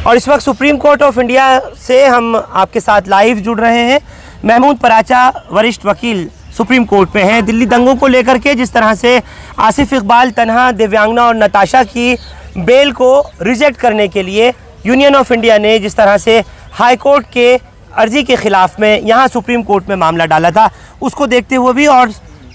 और इस वक्त सुप्रीम कोर्ट ऑफ इंडिया से हम आपके साथ लाइव जुड़ रहे हैं। महमूद पराचा वरिष्ठ वकील सुप्रीम कोर्ट पे हैं। दिल्ली दंगों को लेकर के जिस तरह से आसिफ इकबाल तन्हा, दिव्यांगना और नताशा की बेल को रिजेक्ट करने के लिए यूनियन ऑफ इंडिया ने जिस तरह से हाई कोर्ट के अर्जी के ख़िलाफ़ में यहाँ सुप्रीम कोर्ट में मामला डाला था, उसको देखते हुए भी और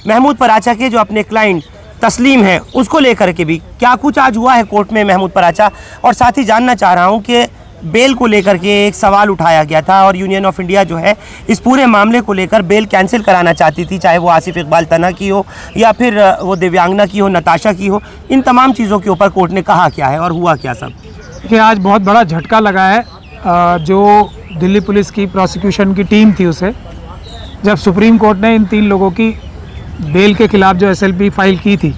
महमूद पराचा के जो अपने क्लाइंट तस्लीम है उसको लेकर के भी क्या कुछ आज हुआ है कोर्ट में महमूद पराचा। और साथ ही जानना चाह रहा हूँ कि बेल को लेकर के एक सवाल उठाया गया था और यूनियन ऑफ इंडिया जो है इस पूरे मामले को लेकर बेल कैंसिल कराना चाहती थी, चाहे वो आसिफ इकबाल तन्हा की हो या फिर वो दिव्यांगना की हो, नताशा की हो। इन तमाम चीज़ों के ऊपर कोर्ट ने कहा क्या है और हुआ क्या सब? कि आज बहुत बड़ा झटका लगा है। जो दिल्ली पुलिस की प्रोसिक्यूशन की टीम थी उसे, जब सुप्रीम कोर्ट ने इन 3 लोगों की बेल के खिलाफ जो SLP फाइल की थी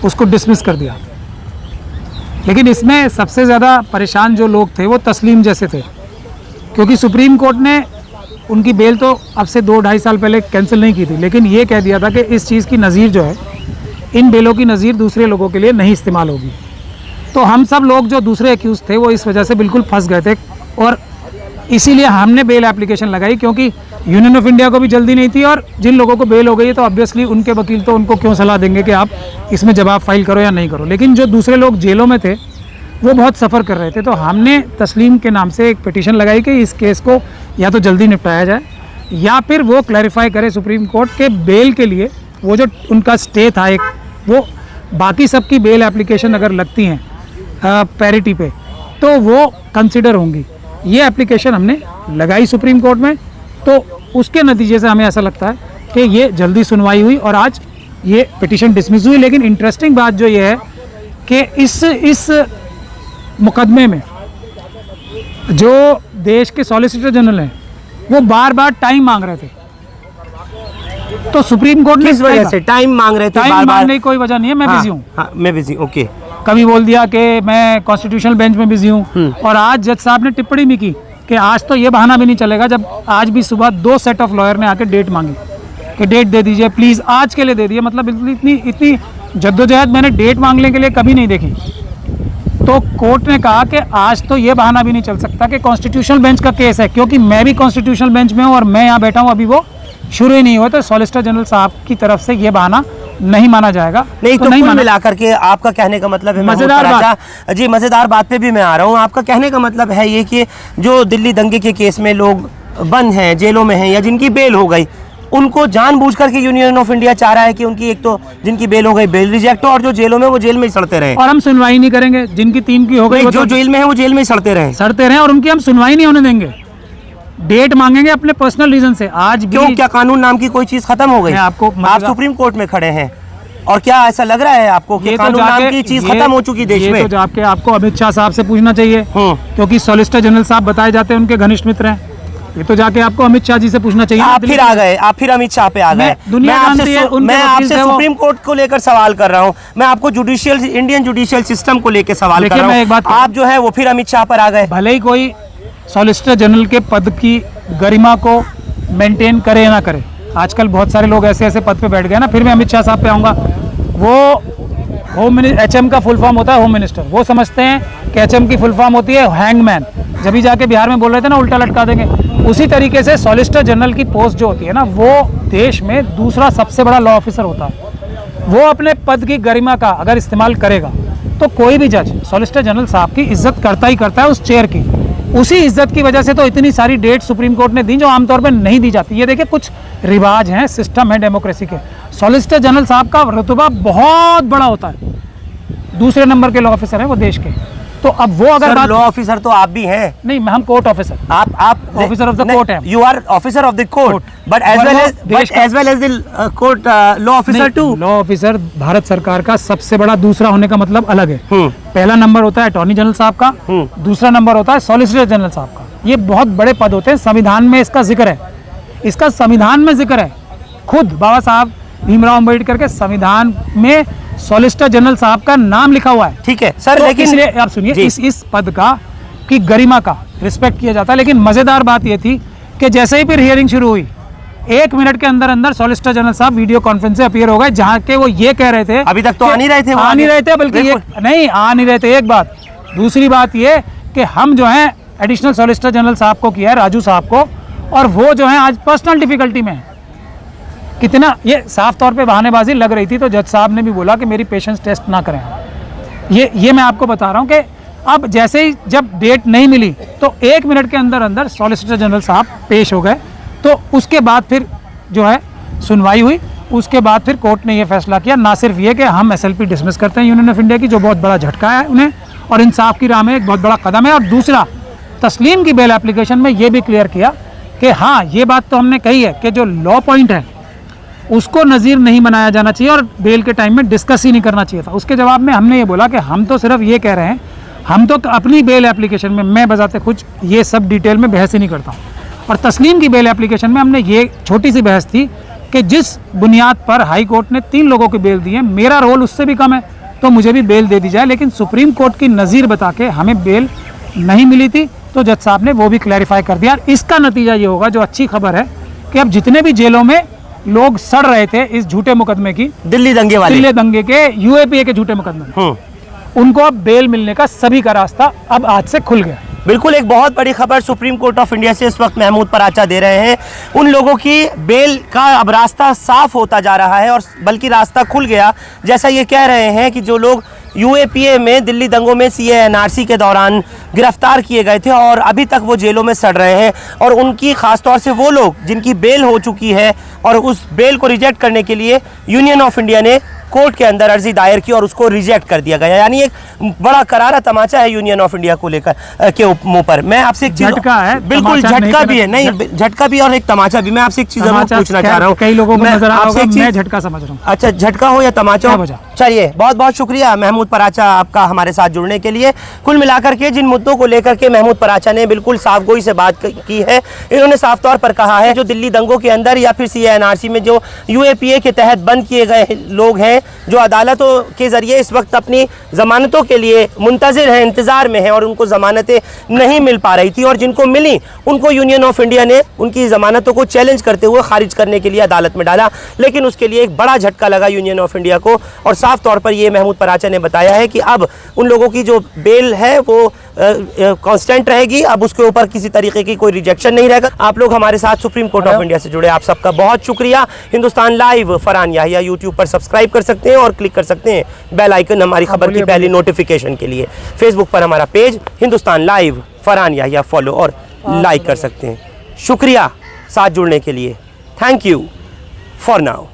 उसको डिसमिस कर दिया। लेकिन इसमें सबसे ज़्यादा परेशान जो लोग थे वो तस्लीम जैसे थे, क्योंकि सुप्रीम कोर्ट ने उनकी बेल तो अब से 2-2.5 साल पहले कैंसिल नहीं की थी, लेकिन ये कह दिया था कि इस चीज़ की नज़ीर जो है, इन बेलों की नज़ीर दूसरे लोगों के लिए नहीं इस्तेमाल होगी। तो हम सब लोग जो दूसरे एक्यूज़ थे वो इस वजह से बिल्कुल फंस गए थे और इसीलिए हमने बेल एप्लीकेशन लगाई, क्योंकि यूनियन ऑफ इंडिया को भी जल्दी नहीं थी और जिन लोगों को बेल हो गई है तो ऑब्वियसली उनके वकील तो उनको क्यों सलाह देंगे कि आप इसमें जवाब फाइल करो या नहीं करो। लेकिन जो दूसरे लोग जेलों में थे वो बहुत सफ़र कर रहे थे, तो हमने तस्लीम के नाम से एक पिटीशन लगाई कि इस केस को या तो जल्दी निपटाया जाए या फिर वो क्लैरिफाई करे सुप्रीम कोर्ट के बेल के लिए वो जो उनका स्टे था एक, वो बाकी सबकी बेल एप्लीकेशन अगर लगती हैं पैरिटी पे तो वो कंसिडर होंगी। ये एप्लीकेशन हमने लगाई सुप्रीम कोर्ट में, तो उसके नतीजे से हमें ऐसा लगता है कि ये जल्दी सुनवाई हुई और आज ये पिटीशन डिसमिस हुई। लेकिन इंटरेस्टिंग बात जो ये है कि इस मुकदमे में जो देश के सॉलिसिटर जनरल हैं वो बार बार टाइम मांग रहे थे, तो सुप्रीम कोर्ट ने किस वजह से टाइम मांग रहे थे? टाइम मांगने की कोई वजह नहीं है, मैं बिजी हूँ। मैं बिजी, ओके। कभी बोल दिया कि मैं कॉन्स्टिट्यूशनल बेंच में बिजी हूँ, और आज जज साहब ने टिप्पणी भी की कि आज तो ये बहाना भी नहीं चलेगा, जब आज भी सुबह 2 सेट ऑफ लॉयर ने आके डेट मांगी कि डेट दे दीजिए प्लीज़, आज के लिए दे दीजिए। मतलब इतनी जद्दोजहद मैंने डेट मांगने के लिए कभी नहीं देखी। तो कोर्ट ने कहा कि आज तो ये बहाना भी नहीं चल सकता कि कॉन्स्टिट्यूशनल बेंच का केस है, क्योंकि मैं भी कॉन्स्टिट्यूशनल बेंच में हूँ और मैं यहाँ बैठा हूँ, अभी वो शुरू ही नहीं हुआ, तो सॉलिसिटर जनरल साहब की तरफ से ये बहाना नहीं माना जाएगा। नहीं तो नहीं मिला करके आपका कहने का मतलब है मजेदार बात जी, मजेदार बात पे भी मैं आ रहा हूँ। आपका कहने का मतलब है ये कि जो दिल्ली दंगे के केस में लोग बंद हैं, जेलों में हैं या जिनकी बेल हो गई, उनको जानबूझ करके यूनियन ऑफ इंडिया चाह रहा है कि उनकी एक तो जिनकी बेल हो गई बेल रिजेक्ट हो और जो जेलों में वो जेल में ही सड़ते रहे। और हम सुनवाई नहीं करेंगे, जिनकी 3 की हो गई जो जेल में है वो जेल में ही सड़ते रहे और उनकी हम सुनवाई नहीं होने देंगे। डेट मांगेंगे अपने पर्सनल रीजन से। आज भी क्यों, क्या कानून नाम की कोई चीज खत्म हो गई? आप सुप्रीम कोर्ट में खड़े हैं और क्या ऐसा लग रहा है आपको कि कानून नाम की चीज खत्म हो चुकी देश में? ये तो जाके आपको अमित शाह साहब से पूछना चाहिए, क्योंकि सॉलिसिटर जनरल साहब बताए जाते हैं उनके घनिष्ठ मित्र हैं। ये तो जाके आपको अमित शाह जी से पूछना चाहिए। आप फिर आ गए, आप फिर अमित शाह पे आ गए। मैं आपसे सुप्रीम कोर्ट को लेकर सवाल कर रहा हूँ, मैं आपको इंडियन जुडिशियल सिस्टम को लेकर सवाल कर रहा हूँ। आप जो है वो फिर अमित शाह पर आ गए। भले ही कोई सॉलिसिटर जनरल के पद की गरिमा को मेंटेन करे या ना करे, आजकल बहुत सारे लोग ऐसे पद पे बैठ गए ना। फिर मैं अमित शाह साहब पे आऊँगा। वो HM का फुल फॉर्म होता है होम मिनिस्टर, वो समझते हैं कि HM की फुल फॉर्म होती है हैंगमैन। जब भी जाके बिहार में बोल रहे थे ना उल्टा लटका देंगे, उसी तरीके से सॉलिसिटर जनरल की पोस्ट जो होती है ना, वो देश में दूसरा सबसे बड़ा लॉ ऑफिसर होता है। वो अपने पद की गरिमा का अगर इस्तेमाल करेगा तो कोई भी जज सॉलिसिटर जनरल साहब की इज्जत करता ही करता है, उस चेयर की। उसी इज्जत की वजह से तो इतनी सारी डेट सुप्रीम कोर्ट ने दी जो आमतौर पर नहीं दी जाती। ये देखिए कुछ रिवाज हैं, सिस्टम है डेमोक्रेसी के। सॉलिसिटर जनरल साहब का रुतबा बहुत बड़ा होता है, दूसरे नंबर के लॉ ऑफिसर हैं वो देश के। तो अब वो अगर लॉ ऑफिसर तो आप भी हैं। नहीं, हम कोर्ट ऑफिसर। आप ऑफिसर ऑफ द कोर्ट हैं। You are officer of the court, but as well as the court law officer too. Law officer Bharat सरकार का सबसे बड़ा दूसरा होने का मतलब अलग है। पहला नंबर होता है अटॉर्नी जनरल साहब का, दूसरा नंबर होता है सॉलिसिटर जनरल साहब का। ये बहुत बड़े पद होते हैं, संविधान में इसका जिक्र है, इसका संविधान में जिक्र है। खुद बाबा साहब भीमराव अम्बेडकर के संविधान में सॉलिसिटर जनरल साहब का नाम लिखा हुआ है। ठीक है सर, तो लेकिन इसलिए आप सुनिए, इस पद का की गरिमा का रिस्पेक्ट किया जाता है। लेकिन मजेदार बात यह थी कि जैसे ही फिर हियरिंग शुरू हुई, 1 मिनट के अंदर अंदर सॉलिसिटर जनरल साहब वीडियो कॉन्फ्रेंस से अपीयर हो गए, जहां के वो ये कह रहे थे, अभी तक तो आ नहीं रहे थे, बल्कि आ नहीं रहे थे। एक बात। दूसरी बात ये कि हम जो हैं एडिशनल सॉलिसिटर जनरल साहब को किया है, राजू साहब को, और वो जो है आज पर्सनल डिफ़िकल्टी में है। कितना ये साफ तौर पे बहानेबाजी लग रही थी, तो जज साहब ने भी बोला कि मेरी पेशेंस टेस्ट ना करें। ये मैं आपको बता रहा हूँ कि अब जैसे ही जब डेट नहीं मिली तो 1 मिनट के अंदर अंदर सॉलिसिटर जनरल साहब पेश हो गए। तो उसके बाद फिर जो है सुनवाई हुई, उसके बाद फिर कोर्ट ने ये फैसला किया, ना सिर्फ ये कि हम SLP डिसमिस करते हैं यूनियन ऑफ इंडिया की, जो बहुत बड़ा झटका है उन्हें और इंसाफ की राह में एक बहुत बड़ा कदम है, और दूसरा तस्लीम की बेल एप्लीकेशन में ये भी क्लियर किया कि हाँ, ये बात तो हमने कही है कि जो लॉ पॉइंट है उसको नज़ीर नहीं बनाया जाना चाहिए और बेल के टाइम में डिस्कस ही नहीं करना चाहिए था। उसके जवाब में हमने ये बोला कि हम तो सिर्फ ये कह रहे हैं, हम तो अपनी बेल एप्लीकेशन में, मैं बजाते खुद ये सब डिटेल में बहस ही नहीं करता हूँ, और तस्लीम की बेल एप्लीकेशन में हमने ये छोटी सी बहस थी कि जिस बुनियाद पर हाई कोर्ट ने 3 लोगों की बेल दी है, मेरा रोल उससे भी कम है, तो मुझे भी बेल दे दी जाए। लेकिन सुप्रीम कोर्ट की नज़ीर बता के हमें बेल नहीं मिली थी, तो जज साहब ने वो भी क्लैरिफाई कर दिया। इसका नतीजा ये होगा, जो अच्छी खबर है, कि अब जितने भी जेलों में लोग सड़ रहे थे इस झूठे मुकदमे की, दिल्ली दंगे वाले, दिल्ली दंगे के, UAPA के झूठे मुकदमे, उनको अब बेल मिलने का सभी का रास्ता अब आज से खुल गया। बिल्कुल, एक बहुत बड़ी खबर सुप्रीम कोर्ट ऑफ इंडिया से इस वक्त महमूद पराचा दे रहे हैं। उन लोगों की बेल का अब रास्ता साफ होता जा रहा है, और बल्कि रास्ता खुल गया। जैसा ये कह रहे हैं कि जो लोग UAPA में दिल्ली दंगों में CAA NRC के दौरान गिरफ्तार किए गए थे और अभी तक वो जेलों में सड़ रहे हैं, और उनकी ख़ास तौर से वो लोग जिनकी बेल हो चुकी है, और उस बेल को रिजेक्ट करने के लिए यूनियन ऑफ इंडिया ने कोर्ट के अंदर अर्जी दायर की और उसको रिजेक्ट कर दिया गया। यानी एक बड़ा करारा तमाचा है यूनियन ऑफ इंडिया को लेकर के मुंह पर। मैं आपसे एक चीज, झटका है, बिल्कुल झटका भी है, नहीं झटका भी और एक तमाचा भी। मैं आपसे एक चीज जरूर पूछना चाह रहा हूँ, कई लोगों को नजर आ रहा होगा, मैं झटका समझ रहा हूँ। अच्छा, झटका हो या तमाचा हो, चलिए बहुत बहुत शुक्रिया महमूद पराचा आपका हमारे साथ जुड़ने के लिए। कुल मिलाकर के जिन मुद्दों को लेकर के महमूद पराचा ने बिल्कुल साफगोई से बात की है, इन्होंने साफ तौर पर कहा है जो दिल्ली दंगों के अंदर या फिर CAA NRC में जो UAPA के तहत बंद किए गए लोग हैं, जो अदालतों के जरिए इस वक्त अपनी जमानतों के लिए मुंतजिर हैं, इंतजार में हैं, और उनको जमानतें नहीं मिल पा रही थी, और जिनको मिली उनको यूनियन ऑफ इंडिया ने उनकी जमानतों को चैलेंज करते हुए खारिज करने के लिए अदालत में डाला। लेकिन उसके लिए एक बड़ा झटका लगा यूनियन ऑफ इंडिया को, और साफ तौर पर ये महमूद पराचा ने बताया है कि अब उन लोगों की जो बेल है वो कांस्टेंट रहेगी, अब उसके ऊपर किसी तरीके की कोई रिजेक्शन नहीं रहेगा। आप लोग हमारे साथ सुप्रीम कोर्ट ऑफ इंडिया से जुड़े, आप सबका बहुत शुक्रिया। हिंदुस्तान लाइव फरहान याहिया यूट्यूब पर सब्सक्राइब कर सकते हैं और क्लिक कर सकते हैं बेल आइकन हमारी खबर की पहली नोटिफिकेशन के लिए। फेसबुक पर हमारा page Hindustan live Farhan Yahiya follow और लाइक कर सकते हैं। शुक्रिया साथ जुड़ने के लिए। Thank you for now.